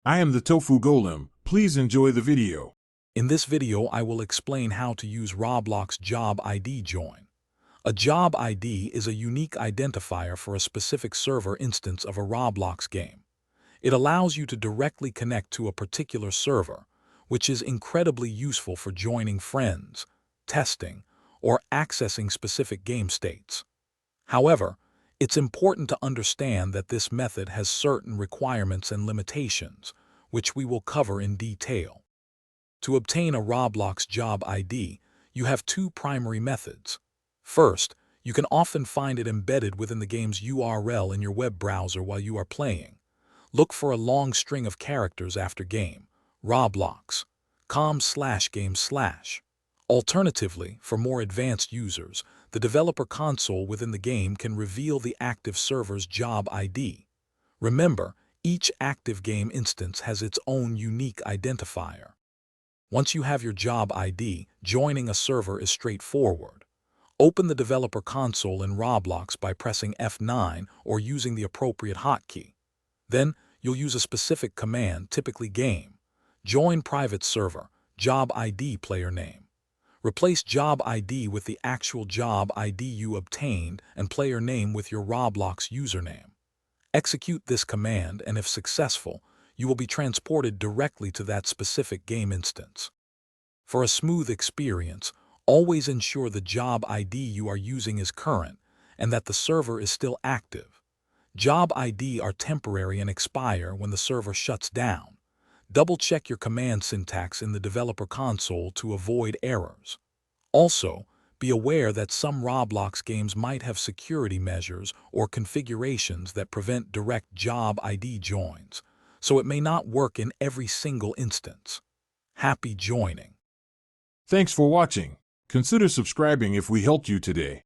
I am the Tofu Golem. Please enjoy the video. In this video, I will explain how to use Roblox JobID join. A job ID is a unique identifier for a specific server instance of a Roblox game. It allows you to directly connect to a particular server, which is incredibly useful for joining friends, testing, or accessing specific game states. However, it's important to understand that this method has certain requirements and limitations, which we will cover in detail. To obtain a Roblox job ID, you have two primary methods. First, you can often find it embedded within the game's URL in your web browser while you are playing. Look for a long string of characters after game, roblox.com/game/. Alternatively, for more advanced users, the developer console within the game can reveal the active server's job ID. Remember, each active game instance has its own unique identifier. Once you have your job ID, joining a server is straightforward. Open the developer console in Roblox by pressing F9 or using the appropriate hotkey. Then, you'll use a specific command, typically game. Join private server, job ID player name. Replace job ID with the actual job ID you obtained and player name with your Roblox username. Execute this command, and if successful, you will be transported directly to that specific game instance. For a smooth experience, always ensure the job ID you are using is current and that the server is still active. Job ID are temporary and expire when the server shuts down. Double-check your command syntax in the developer console to avoid errors. Also, be aware that some Roblox games might have security measures or configurations that prevent direct job ID joins, so it may not work in every single instance. Happy joining! Thanks for watching. Consider subscribing if we helped you today.